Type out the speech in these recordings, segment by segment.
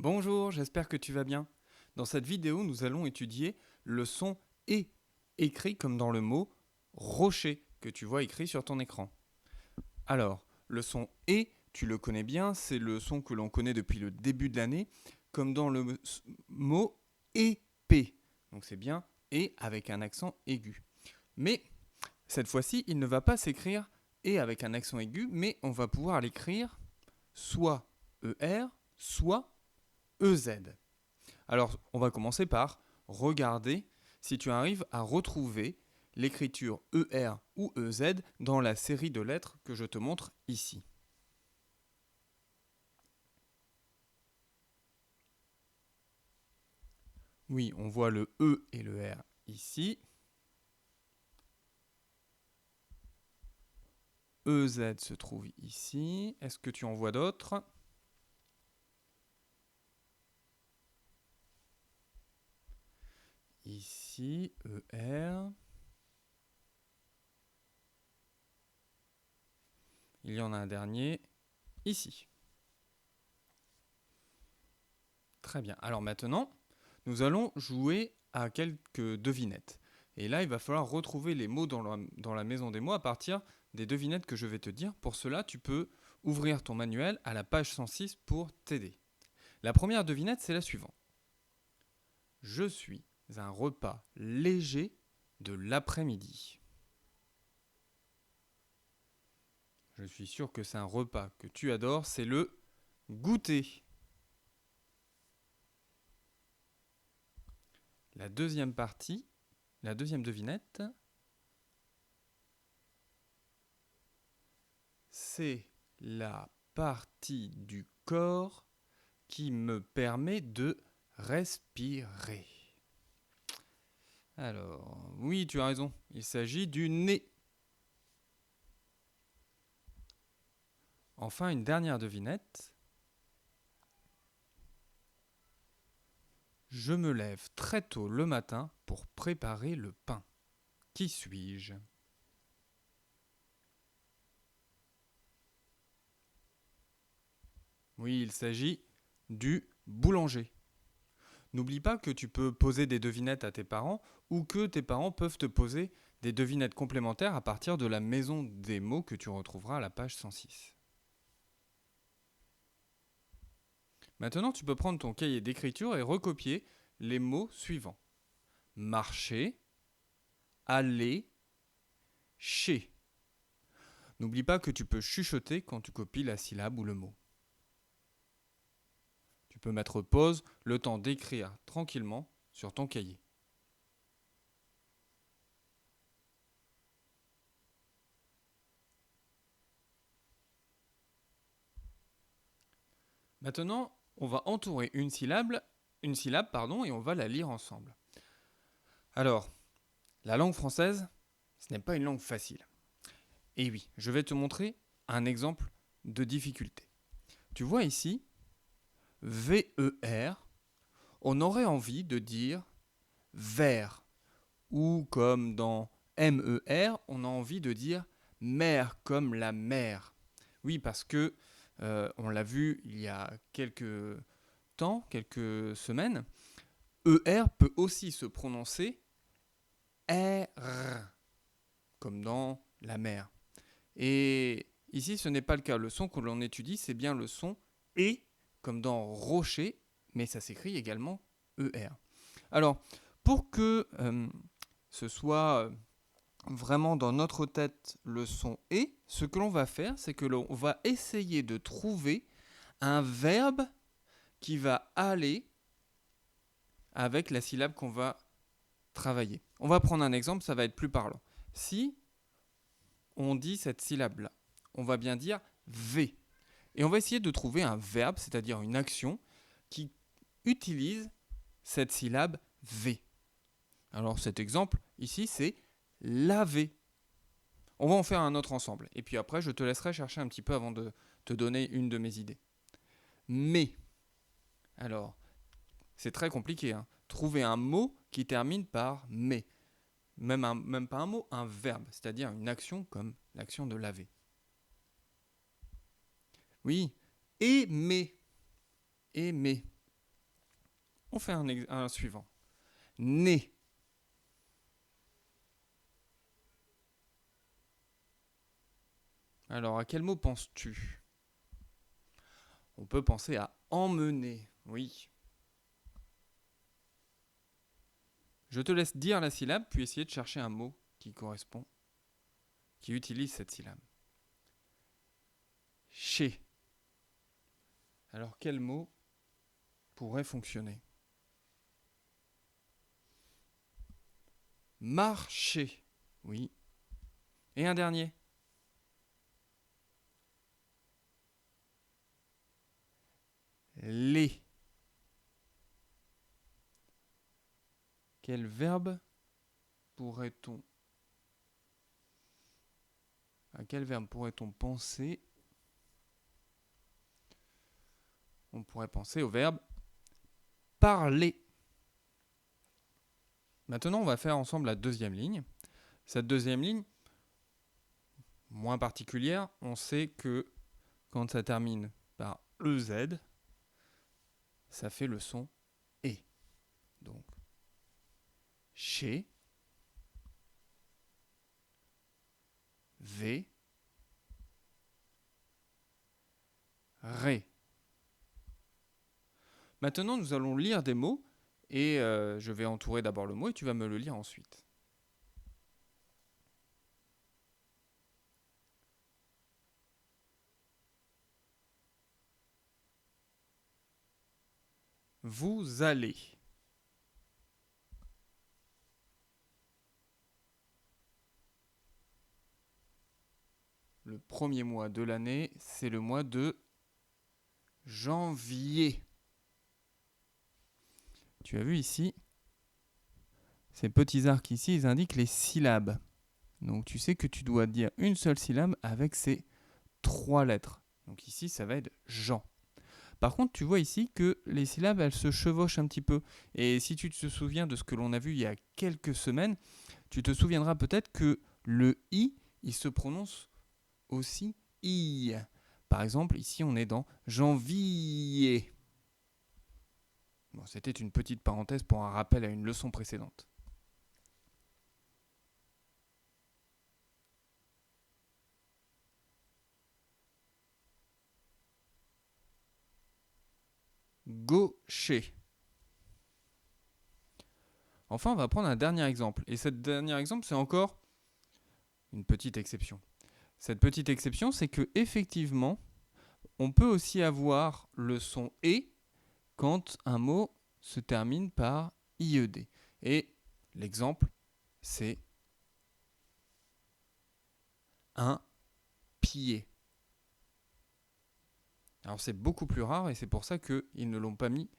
Bonjour, j'espère que tu vas bien. Dans cette vidéo, nous allons étudier le son « et » écrit comme dans le mot « rocher » que tu vois écrit sur ton écran. Alors, le son « et », tu le connais bien, c'est le son que l'on connaît depuis le début de l'année, comme dans le mot « épée ». Donc c'est bien « et » avec un accent aigu. Mais cette fois-ci, il ne va pas s'écrire « et » avec un accent aigu, mais on va pouvoir l'écrire soit « ER », soit EZ. Alors, on va commencer par regarder si tu arrives à retrouver l'écriture ER ou EZ dans la série de lettres que je te montre ici. Oui, on voit le E et le R ici. EZ se trouve ici. Est-ce que tu en vois d'autres ? Ici, ER. Il y en a un dernier, ici. Très bien. Alors maintenant, nous allons jouer à quelques devinettes. Et là, il va falloir retrouver les mots dans la maison des mots à partir des devinettes que je vais te dire. Pour cela, tu peux ouvrir ton manuel à la page 106 pour t'aider. La première devinette, c'est la suivante. Je suis un repas léger de l'après-midi. Je suis sûr que c'est un repas que tu adores, c'est le goûter. La deuxième partie, la deuxième devinette, c'est la partie du corps qui me permet de respirer. Alors, oui, tu as raison, il s'agit du nez. Enfin, une dernière devinette. Je me lève très tôt le matin pour préparer le pain. Qui suis-je ? Oui, il s'agit du boulanger. N'oublie pas que tu peux poser des devinettes à tes parents ou que tes parents peuvent te poser des devinettes complémentaires à partir de la maison des mots que tu retrouveras à la page 106. Maintenant, tu peux prendre ton cahier d'écriture et recopier les mots suivants. Marcher, aller, chez. N'oublie pas que tu peux chuchoter quand tu copies la syllabe ou le mot. Tu peux mettre pause, le temps d'écrire tranquillement sur ton cahier. Maintenant, on va entourer une syllabe, et on va la lire ensemble. Alors, la langue française, ce n'est pas une langue facile. Et oui, je vais te montrer un exemple de difficulté. Tu vois ici, VER, on aurait envie de dire vert. Ou comme dans MER, on a envie de dire mer, comme la mer. Oui, parce que, on l'a vu il y a quelques temps, quelques semaines, ER peut aussi se prononcer R, comme dans la mer. Et ici, ce n'est pas le cas. Le son que l'on étudie, c'est bien le son E, comme dans rocher, mais ça s'écrit également ER. Alors, pour que ce soit vraiment dans notre tête le son E, ce que l'on va faire, c'est que l'on va essayer de trouver un verbe qui va aller avec la syllabe qu'on va travailler. On va prendre un exemple, ça va être plus parlant. Si on dit cette syllabe-là, on va bien dire V. Et on va essayer de trouver un verbe, c'est-à-dire une action, qui utilise cette syllabe V. Alors cet exemple, ici, c'est laver. On va en faire un autre ensemble. Et puis après, je te laisserai chercher un petit peu avant de te donner une de mes idées. Mais, alors, c'est très compliqué. Trouver un mot qui termine par mais. Même pas un mot, un verbe, c'est-à-dire une action comme l'action de laver. Oui, aimer. Aimer. On fait un suivant. Né. Alors, à quel mot penses-tu? On peut penser à emmener, oui. Je te laisse dire la syllabe, puis essayer de chercher un mot qui correspond, qui utilise cette syllabe. Chez. Alors, quel mot pourrait fonctionner? Marcher, oui. Et un dernier. Les. Quel verbe pourrait-on... À quel verbe pourrait-on penser? On pourrait penser au verbe parler. Maintenant, on va faire ensemble la deuxième ligne. Cette deuxième ligne, moins particulière, on sait que quand ça termine par EZ, ça fait le son E. Donc, chez, V, Ré. Maintenant, nous allons lire des mots et je vais entourer d'abord le mot et tu vas me le lire ensuite. Vous allez. Le premier mois de l'année, c'est le mois de janvier. Tu as vu ici, ces petits arcs ici, ils indiquent les syllabes. Donc tu sais que tu dois dire une seule syllabe avec ces 3 lettres. Donc ici, ça va être Jean. Par contre, tu vois ici que les syllabes, elles se chevauchent un petit peu. Et si tu te souviens de ce que l'on a vu il y a quelques semaines, tu te souviendras peut-être que le I, il se prononce aussi I. Par exemple, ici, on est dans janvier. Bon, c'était une petite parenthèse pour un rappel à une leçon précédente. Gaucher. Enfin, on va prendre un dernier exemple. Et ce dernier exemple, c'est encore une petite exception. Cette petite exception, c'est que effectivement, on peut aussi avoir le son « et » quand un mot se termine par « ied ». Et l'exemple, c'est un pied. Alors c'est beaucoup plus rare et c'est pour ça qu'ils ne l'ont pas mis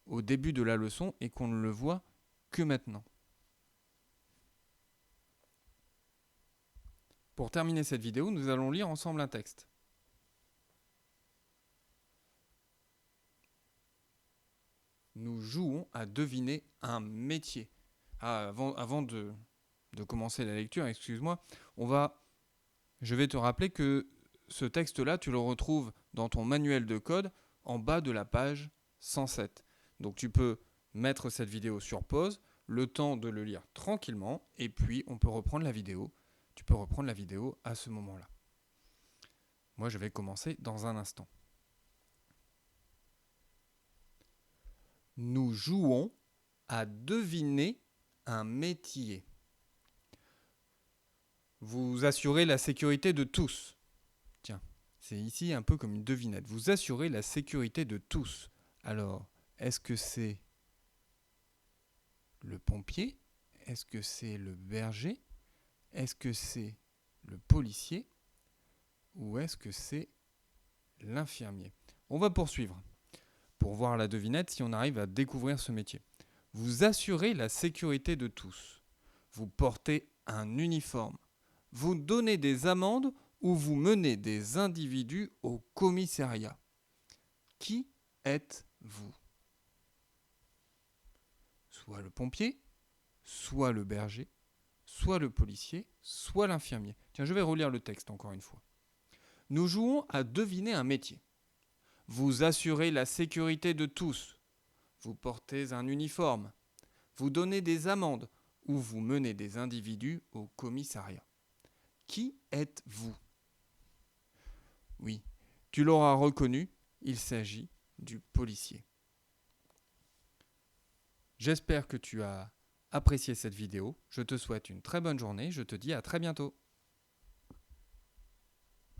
au début de la leçon et qu'on ne le voit que maintenant. Pour terminer cette vidéo, nous allons lire ensemble un texte. Nous jouons à deviner un métier. Avant de commencer la lecture, excuse-moi, je vais te rappeler que ce texte-là, tu le retrouves dans ton manuel de code en bas de la page 107. Donc tu peux mettre cette vidéo sur pause, le temps de le lire tranquillement, et puis on peut reprendre la vidéo. Tu peux reprendre la vidéo à ce moment-là. Moi, je vais commencer dans un instant. Nous jouons à deviner un métier. Vous assurez la sécurité de tous. Tiens, c'est ici un peu comme une devinette. Vous assurez la sécurité de tous. Alors, est-ce que c'est le pompier? Est-ce que c'est le berger? Est-ce que c'est le policier? Ou est-ce que c'est l'infirmier? On va poursuivre pour voir la devinette si on arrive à découvrir ce métier. Vous assurez la sécurité de tous. Vous portez un uniforme. Vous donnez des amendes ou vous menez des individus au commissariat. Qui êtes-vous? Soit le pompier, soit le berger, soit le policier, soit l'infirmier. Tiens, je vais relire le texte encore une fois. Nous jouons à deviner un métier. Vous assurez la sécurité de tous. vous portez un uniforme, vous donnez des amendes ou vous menez des individus au commissariat. Qui êtes-vous ? Oui, tu l'auras reconnu, il s'agit du policier. J'espère que tu as apprécié cette vidéo. Je te souhaite une très bonne journée. Je te dis à très bientôt.